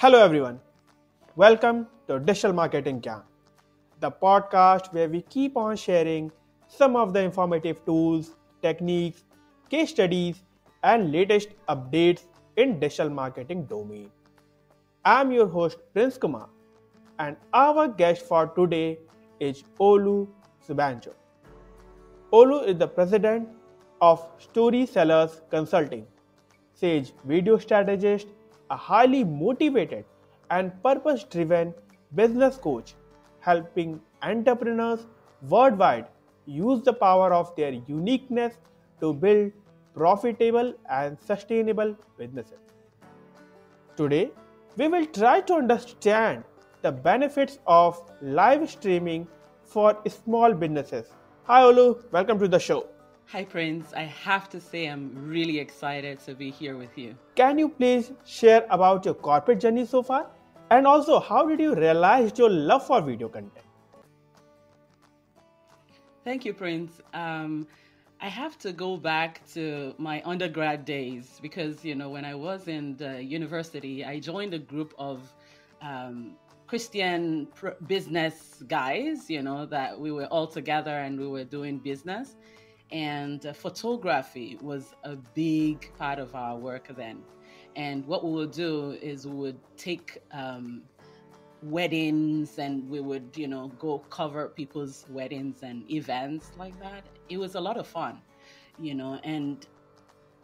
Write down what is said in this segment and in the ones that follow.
Hello everyone. Welcome to Digital Marketing Camp, the podcast where we keep on sharing some of the informative tools, techniques, case studies, and latest updates in digital marketing domain. I'm your host Prince Kumar, and our guest for today is Olu Subancho. Olu is the president of Story Sellers Consulting, Sage video strategist, a highly motivated and purpose driven business coach, helping entrepreneurs worldwide use the power of their uniqueness to build profitable and sustainable businesses. Today, we will try to understand the benefits of live streaming for small businesses. Hi, Olu, welcome to the show. Hi, Prince. I have to say, I'm really excited to be here with you. Can you please share about your corporate journey so far? And also, how did you realize your love for video content? Thank you, Prince. I have to go back to my undergrad days because, when I was in the university, I joined a group of Christian business guys, that we were all together and we were doing business. And photography was a big part of our work then. And what we would do is we would take weddings and we would, go cover people's weddings and events like that. It was a lot of fun, and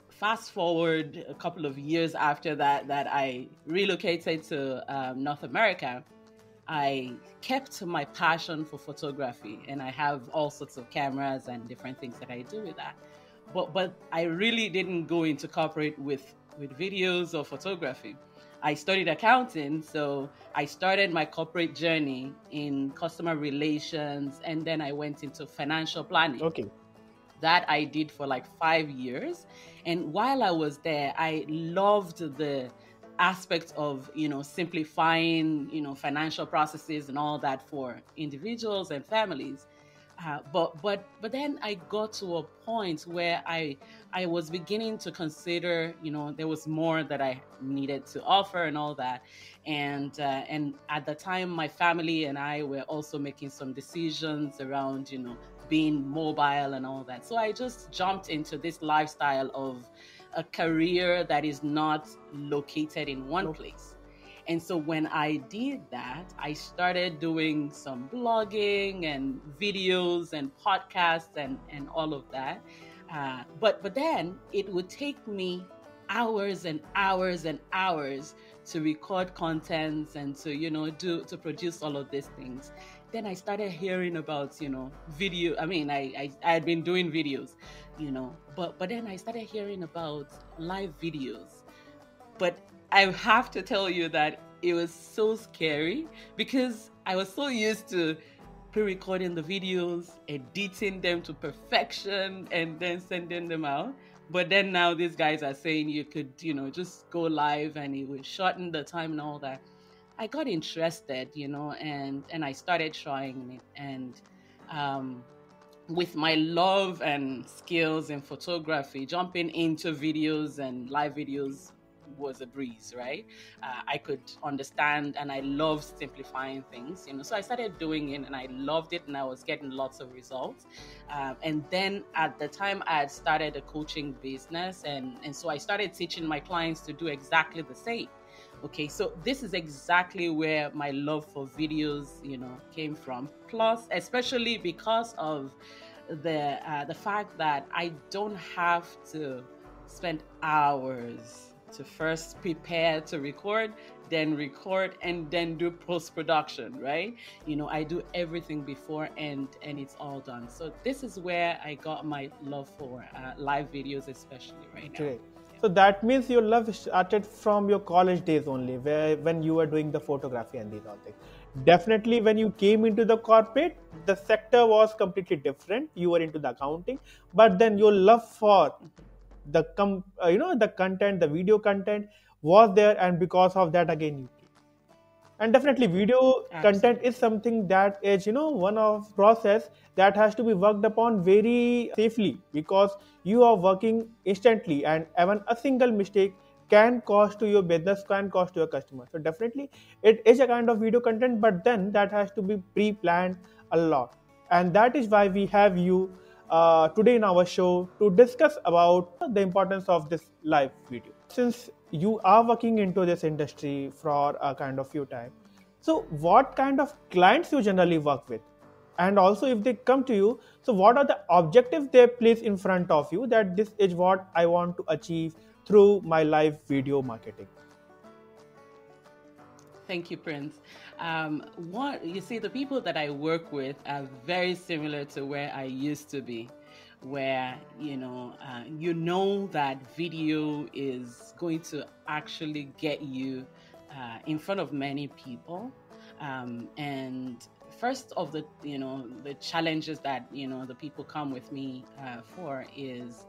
fast forward a couple of years after that I relocated to North America. I kept my passion for photography and I have all sorts of cameras and different things that I do with that. But I really didn't go into corporate with videos or photography. I studied accounting, so I started my corporate journey in customer relations and then I went into financial planning. Okay. That I did for like 5 years. And while I was there, I loved the aspect of simplifying financial processes and all that for individuals and families, but then I got to a point where I was beginning to consider there was more that I needed to offer and all that, and at the time my family and I were also making some decisions around being mobile and all that, so I just jumped into this lifestyle of a career that is not located in one place. And so when I did that, I started doing some blogging and videos and podcasts and all of that. But then it would take me hours and hours and hours to record contents and to produce all of these things. Then I started hearing about video. I mean, I had been doing videos, but then I started hearing about live videos. But I have to tell you that it was so scary because I was so used to pre-recording the videos, editing them to perfection, and then sending them out. But then now these guys are saying you could, just go live and it would shorten the time and all that. I got interested, and I started trying it. And with my love and skills in photography, jumping into videos and live videos was a breeze, right? I could understand and I love simplifying things, so I started doing it and I loved it and I was getting lots of results. And then at the time I had started a coaching business and so I started teaching my clients to do exactly the same. Okay, so this is exactly where my love for videos, came from. Plus, especially because of the fact that I don't have to spend hours to first prepare to record, then record, and then do post-production, right? I do everything before and it's all done. So this is where I got my love for live videos, especially right now. Great. So that means your love started from your college days only, when you were doing the photography and these all things. Definitely, when you came into the corporate, the sector was completely different. You were into the accounting, but then your love for the the content, the video content was there, and because of that, again you came. And definitely video content is something that is one of process that has to be worked upon very safely, because you are working instantly and even a single mistake can cost to your business, can cost to your customer. So definitely it is a kind of video content, but then that has to be pre-planned a lot. And that is why we have you today in our show to discuss about the importance of this live video. Since you are working into this industry for a kind of few time, so what kind of clients you generally work with? And also if they come to you, so what are the objectives they place in front of you, that this is what I want to achieve through my live video marketing? Thank you, Prince. What you see, the people that I work with are very similar to where I used to be, where you know that video is going to actually get you in front of many people, and first of the challenges that the people come with me for is,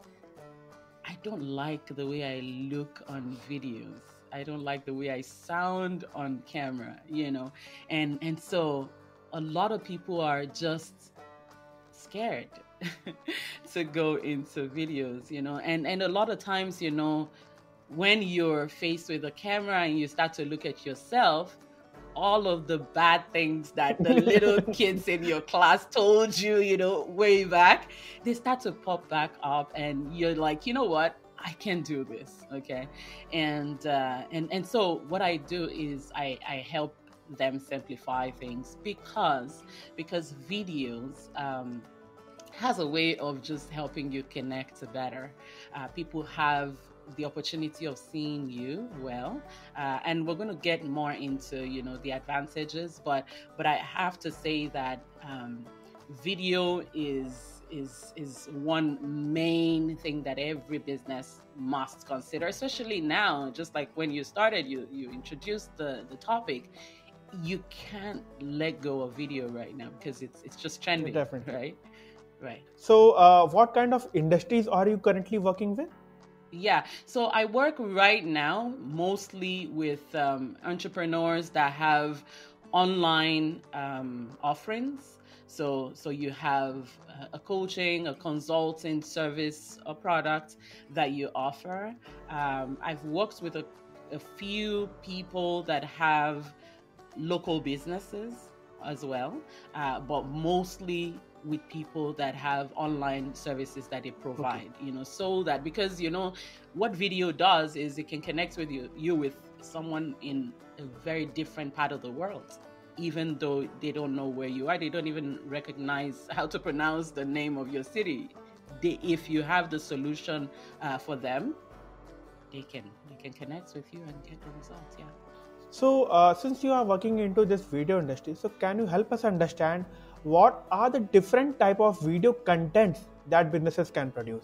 I don't like the way I look on videos. I don't like the way I sound on camera, and so a lot of people are just scared to go into videos, and a lot of times, when you're faced with a camera and you start to look at yourself, all of the bad things that the little kids in your class told you, way back, they start to pop back up, and you're like, you know what? I can do this, okay? And so what I do is I help them simplify things, because videos has a way of just helping you connect better. People have the opportunity of seeing you well, and we're going to get more into the advantages, but I have to say that video is one main thing that every business must consider, especially now. Just like when you started, you introduced the topic. You can't let go of video right now because it's just trending. Definitely. Right. So what kind of industries are you currently working with? Yeah, so I work right now mostly with entrepreneurs that have online offerings. So you have a coaching, a consulting service, a product that you offer. I've worked with a few people that have local businesses as well, but mostly with people that have online services that they provide, so that, because what video does is it can connect with you with someone in a very different part of the world, even though they don't know where you are, they don't even recognize how to pronounce the name of your city. If you have the solution for them, they can connect with you and get the results. Yeah. So since you are working into this video industry, so can you help us understand what are the different type of video contents that businesses can produce?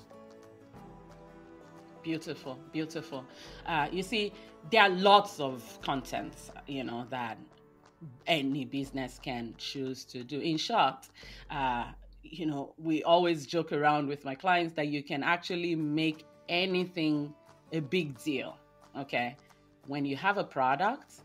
Beautiful. You see, there are lots of contents, that any business can choose to do. In short, we always joke around with my clients that you can actually make anything a big deal. Okay. When you have a product,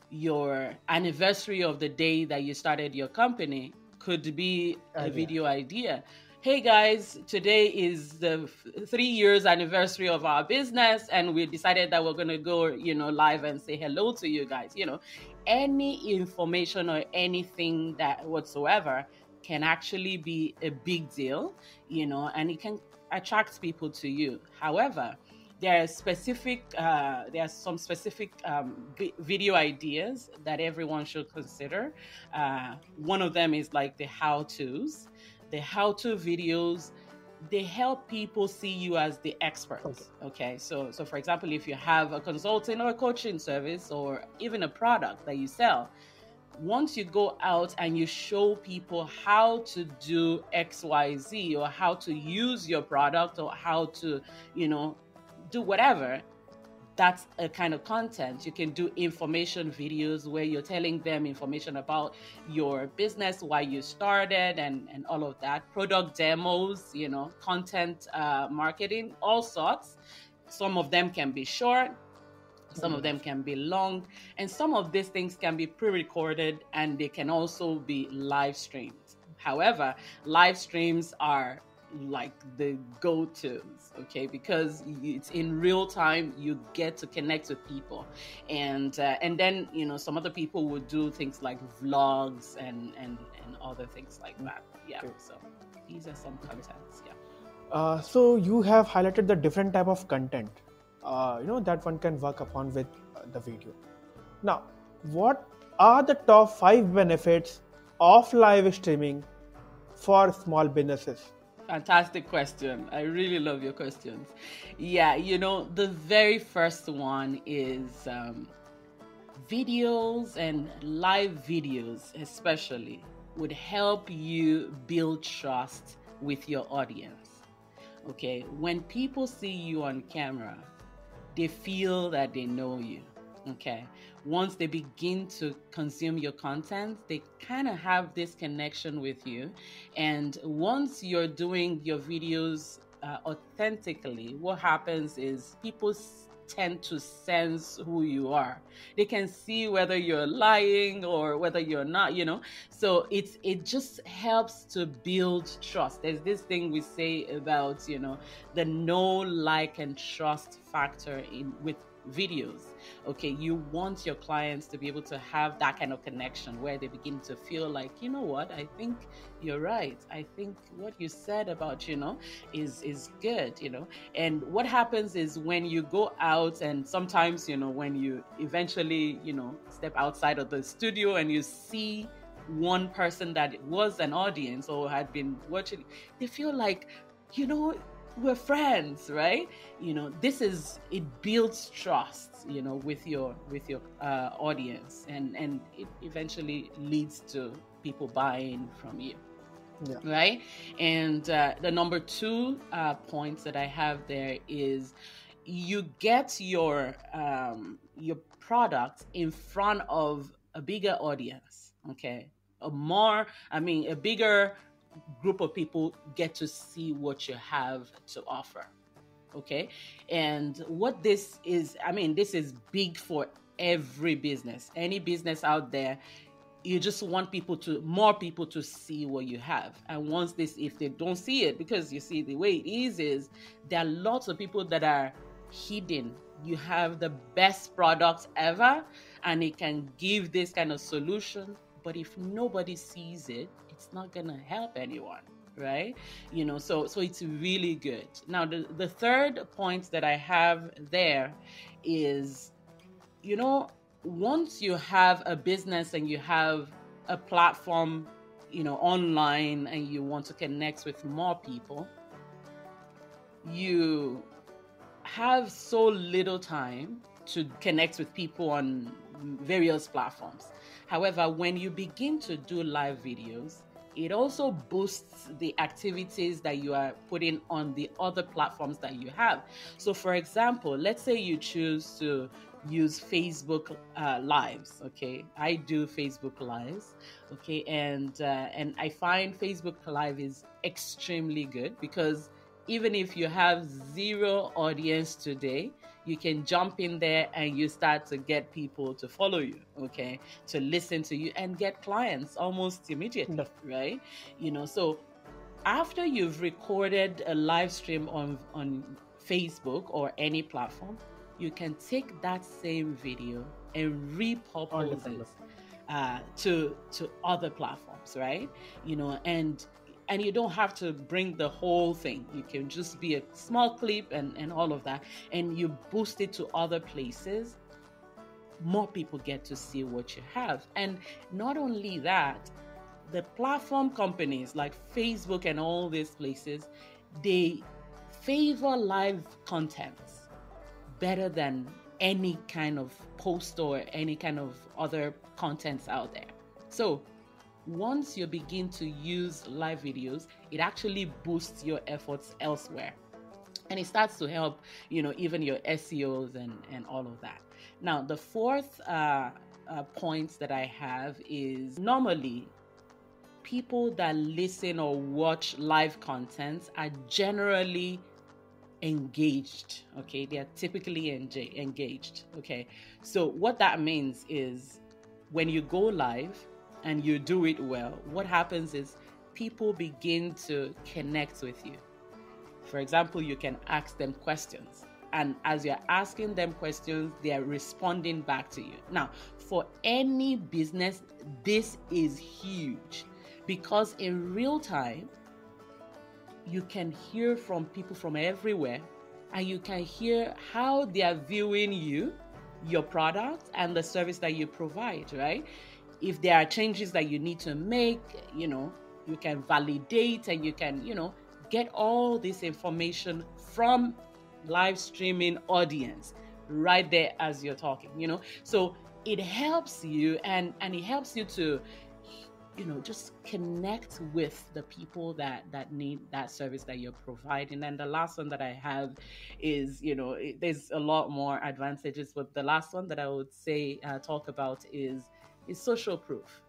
your anniversary of the day that you started your company could be a video idea. Hey guys, today is the 3 years anniversary of our business, and we decided that we're going to go, live and say hello to you guys. Any information or anything that whatsoever can actually be a big deal, and it can attract people to you. However, there are some specific video ideas that everyone should consider. One of them is like the how-tos. The how-to videos, they help people see you as the experts. Okay. So for example, if you have a consulting or a coaching service or even a product that you sell, once you go out and you show people how to do XYZ, or how to use your product, or how to, do whatever, that's a kind of content. You can do information videos where you're telling them information about your business, why you started, and all of that. Product demos, content marketing, all sorts. Some of them can be short, some of them can be long, and some of these things can be pre-recorded, and they can also be live streamed. However, live streams are like the go-tos, okay, because it's in real time. You get to connect with people, and then some other people would do things like vlogs and other things like that. Yeah. Okay. So these are some contents. Yeah. So you have highlighted the different type of content, that one can work upon with the video. Now, what are the top 5 benefits of live streaming for small businesses? Fantastic question. I really love your questions. Yeah, the very first one is videos, and live videos especially would help you build trust with your audience. Okay, when people see you on camera, they feel that they know you. Okay, once they begin to consume your content, they kind of have this connection with you. And once you're doing your videos authentically, what happens is people tend to sense who you are. They can see whether you're lying or whether you're not, so it just helps to build trust. There's this thing we say about the know, like, and trust factor with videos. Okay, you want your clients to be able to have that kind of connection where they begin to feel like, what, I think you're right. I think what you said about is good. And what happens is when you go out, and sometimes when you eventually step outside of the studio and you see one person that was an audience or had been watching, they feel like we're friends, right? It builds trust, with your audience, and it eventually leads to people buying from you. Yeah. Right. And the number 2 points that I have there is you get your product in front of a bigger audience. Okay, a bigger group of people get to see what you have to offer. Okay, and what this is, this is big for every business, any business out there. You just want more people to see what you have. And if they don't see it, because you see the way it is there are lots of people that are hidden. You have the best product ever, and it can give this kind of solution, but if nobody sees it, it's not gonna help anyone, right? So it's really good. Now, the third point that I have there is, once you have a business and you have a platform, online, and you want to connect with more people, you have so little time to connect with people on various platforms. However, when you begin to do live videos, it also boosts the activities that you are putting on the other platforms that you have. So, for example, let's say you choose to use Facebook Lives. Okay, I do Facebook Lives. Okay, and I find Facebook Live is extremely good because even if you have 0 audience today, you can jump in there and you start to get people to follow you, okay, to listen to you and get clients almost immediately, right? So after you've recorded a live stream on Facebook or any platform, you can take that same video and repurpose it to other platforms, right? And you don't have to bring the whole thing. You can just be a small clip and all of that, and you boost it to other places. More people get to see what you have. And not only that, the platform companies like Facebook and all these places, they favor live content better than any kind of post or any kind of other contents out there. So once you begin to use live videos, it actually boosts your efforts elsewhere. And it starts to help, even your SEOs and all of that. Now, the fourth point that I have is normally people that listen or watch live content are generally engaged. Okay, they are typically engaged. Okay, so what that means is when you go live and you do it well, what happens is people begin to connect with you. For example, you can ask them questions. And as you're asking them questions, they are responding back to you. Now, for any business, this is huge because in real time, you can hear from people from everywhere and you can hear how they are viewing you, your product, and the service that you provide, right? If there are changes that you need to make, you can validate and you can, get all this information from live streaming audience right there as you're talking, So it helps you and it helps you to, just connect with the people that need that service that you're providing. And the last one that I have is, there's a lot more advantages, but the last one that I would say talk about is social proof.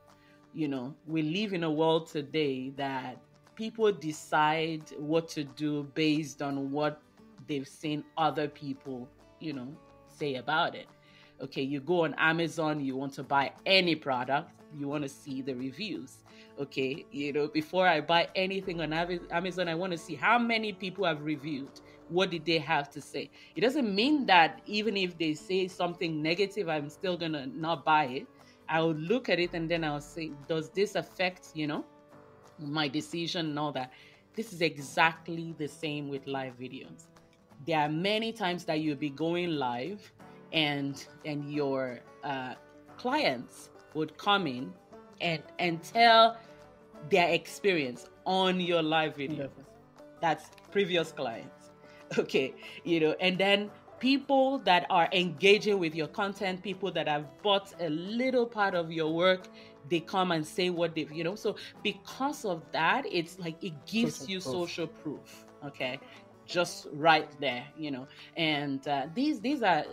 We live in a world today that people decide what to do based on what they've seen other people, say about it. Okay, you go on Amazon, you want to buy any product, you want to see the reviews. Okay, before I buy anything on Amazon, I want to see how many people have reviewed. What did they have to say? It doesn't mean that even if they say something negative, I'm still going to not buy it. I'll look at it and then I'll say, does this affect, my decision and all that? This is exactly the same with live videos. There are many times that you'll be going live and your clients would come in and tell their experience on your live video. That's previous clients. Okay, and then people that are engaging with your content, people that have bought a little part of your work, they come and say what they've, so because of that, it's like it gives you social proof. Okay, just right there, and these are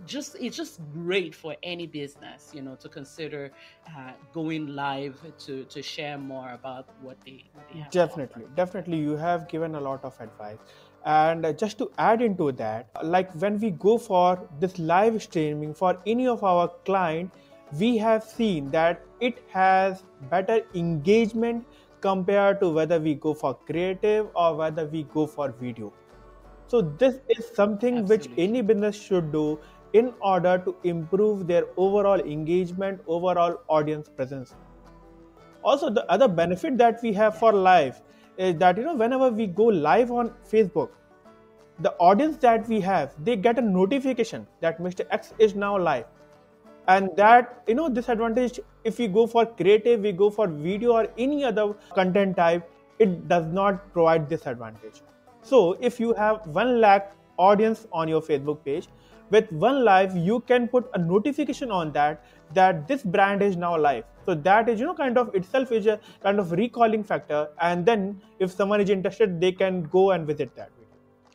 it's just great for any business, to consider going live to share more about what they have. Definitely, you have given a lot of advice. And just to add into that, like when we go for this live streaming for any of our client, we have seen that it has better engagement compared to whether we go for creative or whether we go for video. So this is something which any business should do in order to improve their overall engagement, overall audience presence. Also, the other benefit that we have for live is that, whenever we go live on Facebook, the audience that we have, they get a notification that Mr. X is now live. And that, disadvantage, if we go for creative, we go for video or any other content type, it does not provide this advantage. So if you have 1 lakh audience on your Facebook page, with one live, you can put a notification on that this brand is now live. So that is, kind of itself is a kind of recalling factor. And then if someone is interested, they can go and visit that video.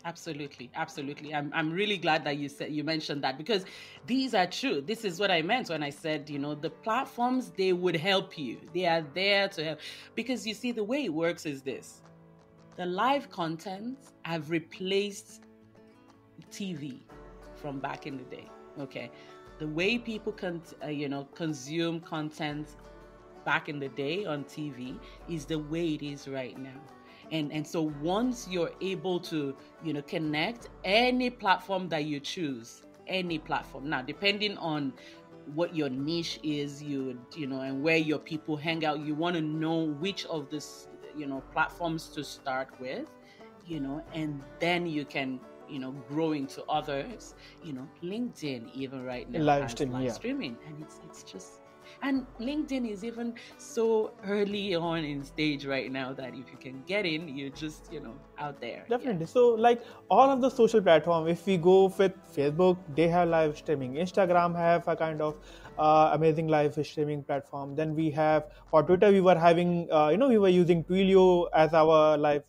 Absolutely. I'm really glad that you mentioned that, because these are true. This is what I meant when I said, the platforms, they would help you. They are there to help, because you see, the way it works is this: the live content have replaced TV from back in the day. Okay, the way people consume content back in the day on TV is the way it is right now. And so once you're able to connect any platform that you choose, any platform, now depending on what your niche is, and where your people hang out, you want to know which of this platforms to start with, and then you can grow into others. LinkedIn even right now live has streaming, live streaming, and it's just, and LinkedIn is even so early on in stage right now that if you can get in, you're just out there. Definitely. Yeah. So like all of the social platforms, if we go with Facebook, they have live streaming. Instagram have a kind of amazing live streaming platform. Then we have for Twitter, we were having we were using Twilio as our live.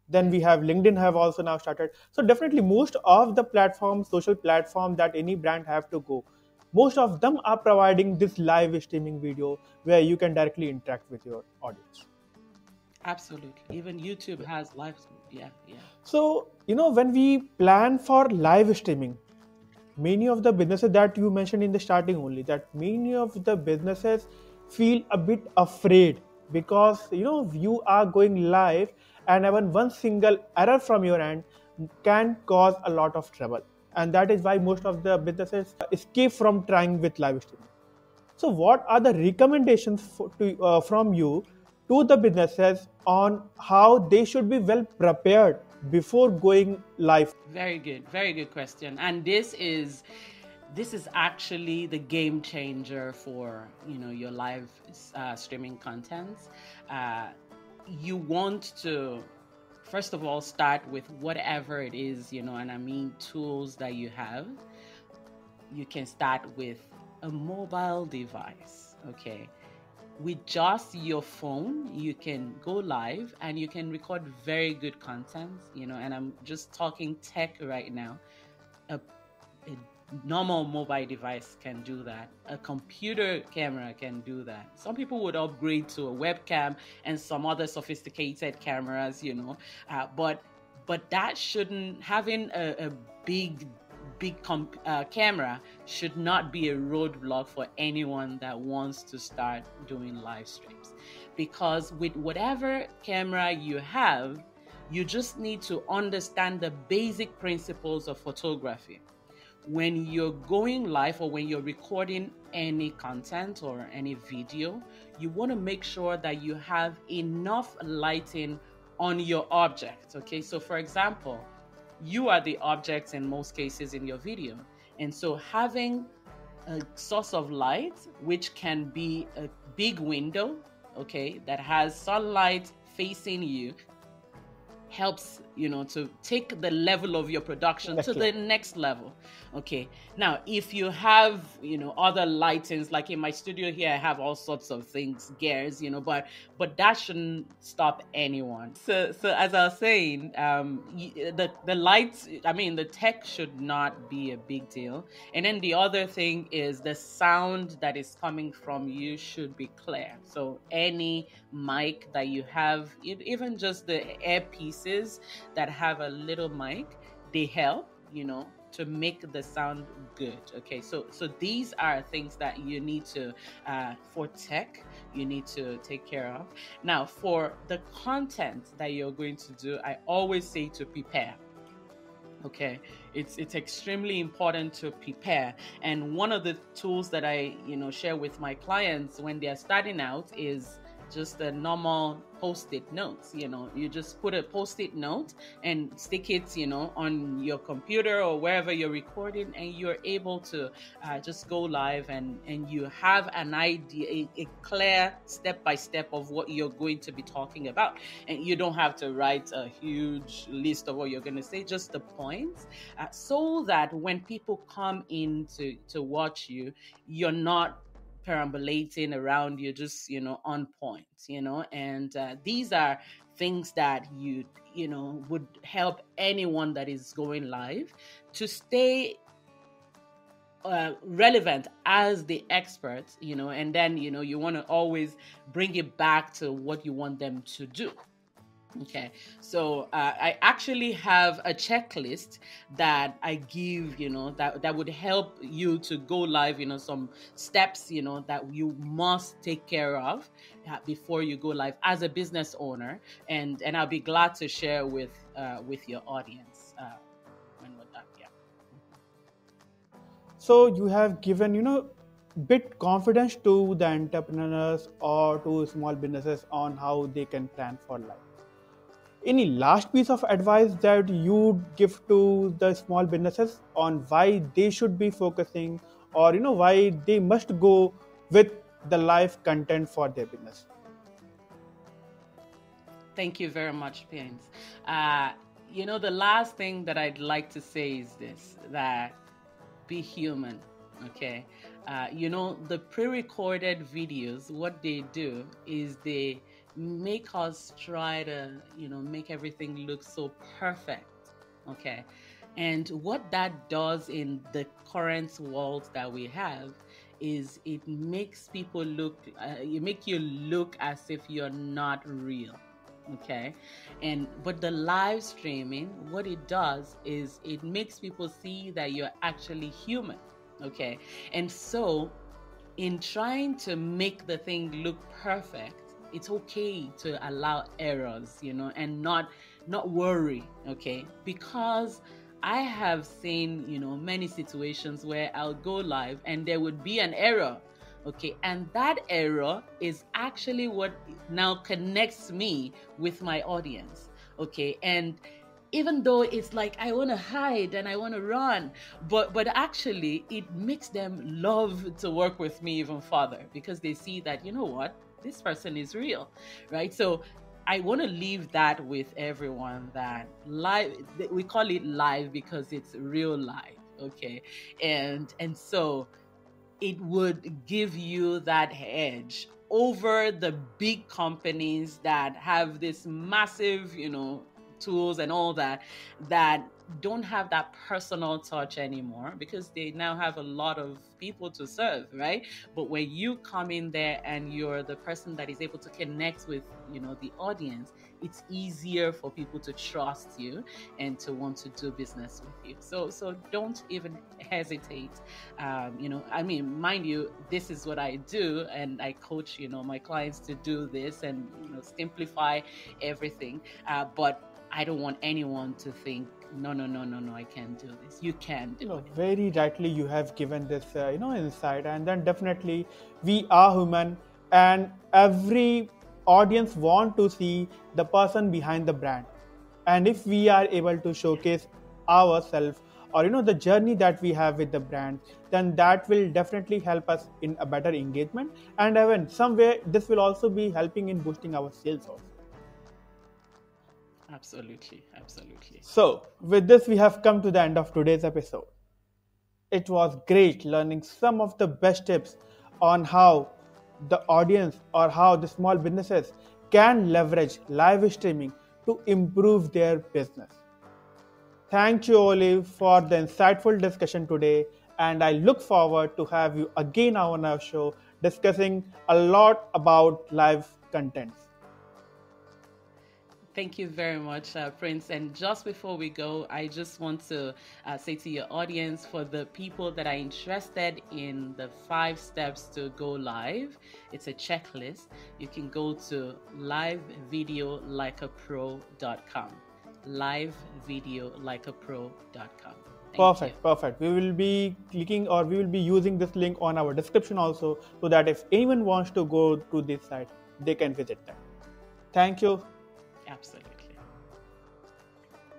Then we have LinkedIn have also now started. So definitely most of the platforms, social platforms that any brand have to go, most of them are providing this live streaming video where you can directly interact with your audience. Absolutely. Even YouTube has live. Yeah. So, when we plan for live streaming, many of the businesses that you mentioned in the starting only, that many of the businesses feel a bit afraid because, you are going live and even one single error from your end can cause a lot of trouble. And that is why most of the businesses escape from trying with live streaming. So, what are the recommendations from you to the businesses on how they should be well prepared before going live? Very good question. And this is actually the game changer for your live streaming contents. You want to first of all start with whatever it is, and I mean tools that you have. You can start with a mobile device, okay? With just your phone, you can go live and you can record very good content, and I'm just talking tech right now. A normal mobile device can do that. A computer camera can do that. Some people would upgrade to a webcam and some other sophisticated cameras, but that shouldn't, having a big camera should not be a roadblock for anyone that wants to start doing live streams. Because with whatever camera you have, you just need to understand the basic principles of photography. When you're going live or when you're recording any content or any video, you want to make sure that you have enough lighting on your object. Okay, so for example, you are the object in most cases in your video. And so having a source of light, which can be a big window, okay, that has sunlight facing you, helps to take the level of your production to the next level. Okay, now if you have other lightings, like in my studio here, I have all sorts of things, gears, but that shouldn't stop anyone. So as I was saying, the lights, I mean the tech should not be a big deal. And then the other thing is the sound that is coming from you should be clear. So any mic that you have, even just the earpieces that have a little mic, they help, to make the sound good. Okay, so these are things that you need to, for tech, you need to take care of. Now, for the content that you're going to do, I always say to prepare. Okay, it's extremely important to prepare. And one of the tools that I share with my clients when they are starting out is just a normal post-it notes. You just put a post-it note and stick it on your computer or wherever you're recording, and you're able to just go live and you have an idea, a clear step-by-step of what you're going to be talking about. And you don't have to write a huge list of what you're going to say, just the points, so that when people come in to watch you, you're not perambulating around, you're just on point, and these are things that you would help anyone that is going live to stay relevant as the expert, and then you want to always bring it back to what you want them to do. Okay, so I actually have a checklist that I give, that would help you to go live, some steps, that you must take care of before you go live as a business owner. And I'll be glad to share with your audience when we're done. Yeah. So you have given, bit confidence to the entrepreneurs or to small businesses on how they can plan for life. Any last piece of advice that you give to the small businesses on why they should be focusing, or why they must go with the live content for their business? Thank you very much, Pins. The last thing that I'd like to say is this, that be human, okay? The pre-recorded videos, what they do is they make us try to, make everything look so perfect, okay? And what that does in the current world that we have is it makes people look, you look as if you're not real. Okay, but the live streaming, what it does is it makes people see that you're actually human. Okay, and so in trying to make the thing look perfect, it's okay to allow errors, and not worry, okay? Because I have seen, many situations where I'll go live and there would be an error, okay? And that error is actually what now connects me with my audience, okay? And even though it's like I want to hide and I want to run, but actually it makes them love to work with me even further, because they see that, you know what, this person is real, right? So I want to leave that with everyone, that live, we call it live because it's real life, okay? And so it would give you that edge over the big companies that have this massive, tools and all that don't have that personal touch anymore, because they now have a lot of people to serve, right? But when you come in there and you're the person that is able to connect with, the audience, it's easier for people to trust you and to want to do business with you. So don't even hesitate. Mind you, this is what I do, and I coach, my clients to do this and, simplify everything. But I don't want anyone to think, no, I can't do this. You can do it. Very rightly you have given this, insight. And then definitely we are human, and every audience want to see the person behind the brand. And if we are able to showcase ourselves, or the journey that we have with the brand, then that will definitely help us in a better engagement. And even somewhere this will also be helping in boosting our sales also. Absolutely. So, with this, we have come to the end of today's episode. It was great learning some of the best tips on how the audience or how the small businesses can leverage live streaming to improve their business. Thank you, Olive, for the insightful discussion today, and I look forward to have you again on our show discussing a lot about live contents. Thank you very much, Prince. And just before we go, I just want to say to your audience, for the people that are interested in the 5 steps to go live, it's a checklist. You can go to livevideolikeapro.com. livevideolikeapro.com. Perfect. We will be clicking, or we will be using this link on our description also, so that if anyone wants to go to this site, they can visit that. Thank you. Absolutely.